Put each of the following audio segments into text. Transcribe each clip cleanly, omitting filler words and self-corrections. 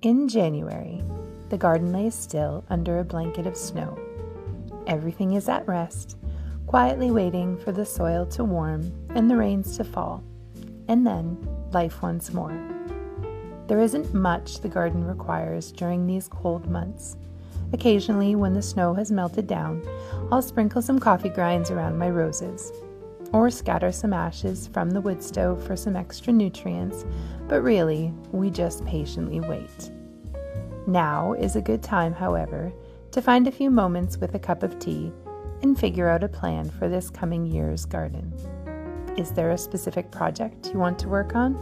In January, the garden lays still under a blanket of snow. Everything is at rest, quietly waiting for the soil to warm and the rains to fall, and then life once more. There isn't much the garden requires during these cold months. Occasionally, when the snow has melted down, I'll sprinkle some coffee grinds around my roses, or scatter some ashes from the wood stove for some extra nutrients, but really, we just patiently wait. Now is a good time, however, to find a few moments with a cup of tea and figure out a plan for this coming year's garden. Is there a specific project you want to work on?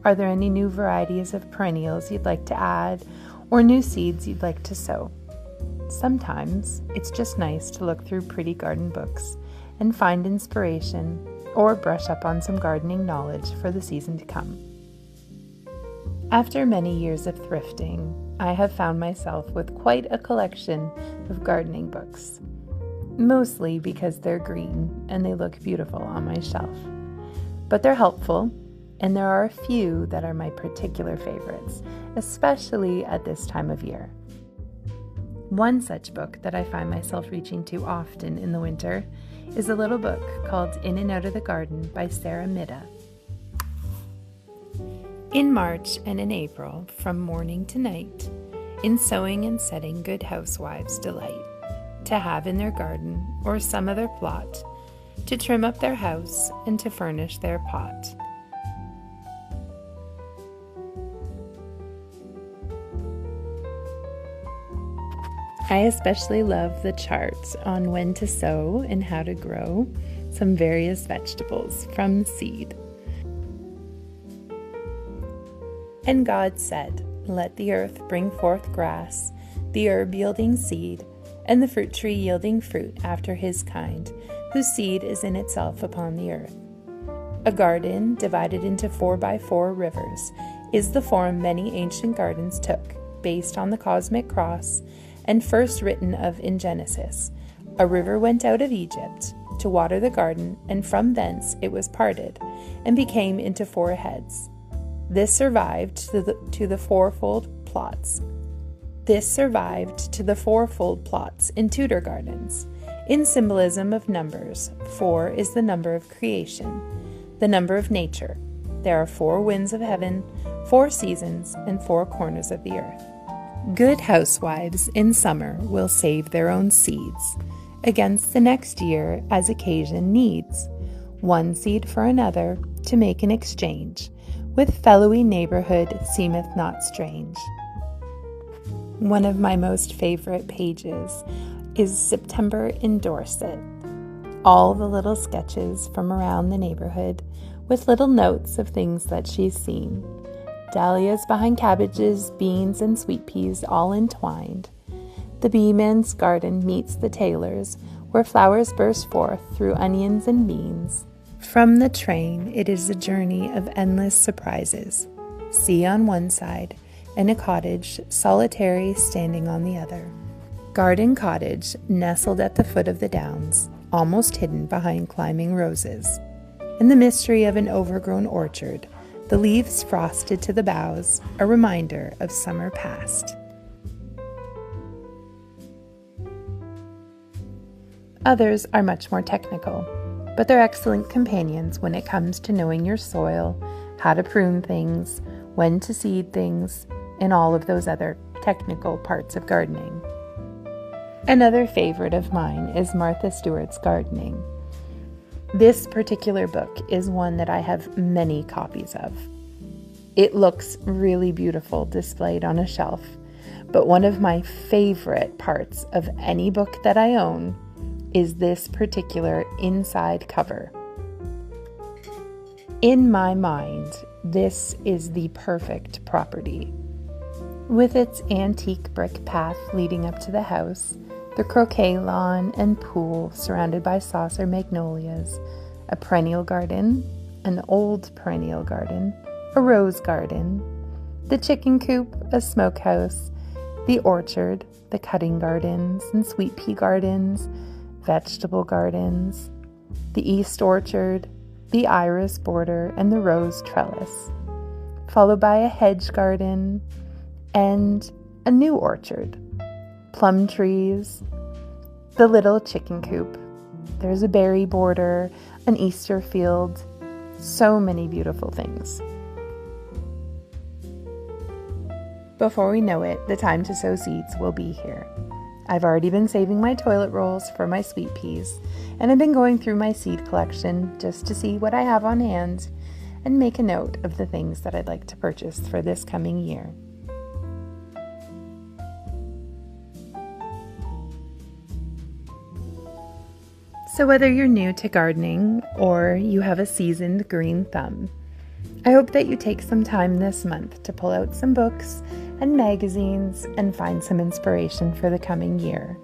Are there any new varieties of perennials you'd like to add, or new seeds you'd like to sow? Sometimes it's just nice to look through pretty garden books and find inspiration or brush up on some gardening knowledge for the season to come. After many years of thrifting, I have found myself with quite a collection of gardening books, mostly because they're green and they look beautiful on my shelf. But they're helpful, and there are a few that are my particular favorites, especially at this time of year. One such book that I find myself reaching to often in the winter is a little book called In and Out of the Garden by Sara Midda. In March and in April, from morning to night, in sowing and setting good housewives delight to have in their garden or some other plot, to trim up their house and to furnish their pot. I especially love the charts on when to sow and how to grow some various vegetables from seed. And God said, "Let the earth bring forth grass, the herb yielding seed, and the fruit tree yielding fruit after his kind, whose seed is in itself upon the earth." A garden divided into 4x4 rivers is the form many ancient gardens took, based on the cosmic cross, and first written of in Genesis. A river went out of Egypt to water the garden, and from thence it was parted, and became into 4 heads. This survived to the fourfold plots. In Tudor gardens. In symbolism of numbers, 4 is the number of creation, the number of nature. There are 4 winds of heaven, 4 seasons, and 4 corners of the earth. Good housewives in summer will save their own seeds against the next year as occasion needs, one seed for another to make an exchange, with fellowy neighborhood seemeth not strange. One of my most favorite pages is September in Dorset. All the little sketches from around the neighborhood with little notes of things that she's seen. Dahlias behind cabbages, beans, and sweet peas all entwined. The beeman's garden meets the tailor's, where flowers burst forth through onions and beans. From the train, it is a journey of endless surprises. Sea on one side, and a cottage, solitary, standing on the other. Garden cottage, nestled at the foot of the downs, almost hidden behind climbing roses. And the mystery of an overgrown orchard, the leaves frosted to the boughs, a reminder of summer past. Others are much more technical, but they're excellent companions when it comes to knowing your soil, how to prune things, when to seed things, and all of those other technical parts of gardening. Another favorite of mine is Martha Stewart's Gardening. This particular book is one that I have many copies of. It looks really beautiful displayed on a shelf, but one of my favorite parts of any book that I own is this particular inside cover. In my mind, this is the perfect property. With its antique brick path leading up to the house, the croquet lawn and pool surrounded by saucer magnolias, a perennial garden, an old perennial garden, a rose garden, the chicken coop, a smokehouse, the orchard, the cutting gardens and sweet pea gardens, vegetable gardens, the east orchard, the iris border, and the rose trellis, followed by a hedge garden, and a new orchard, plum trees, the little chicken coop. There's a berry border, an Easter field, so many beautiful things. Before we know it, the time to sow seeds will be here. I've already been saving my toilet rolls for my sweet peas, and I've been going through my seed collection just to see what I have on hand and make a note of the things that I'd like to purchase for this coming year. So whether you're new to gardening or you have a seasoned green thumb, I hope that you take some time this month to pull out some books and magazines and find some inspiration for the coming year.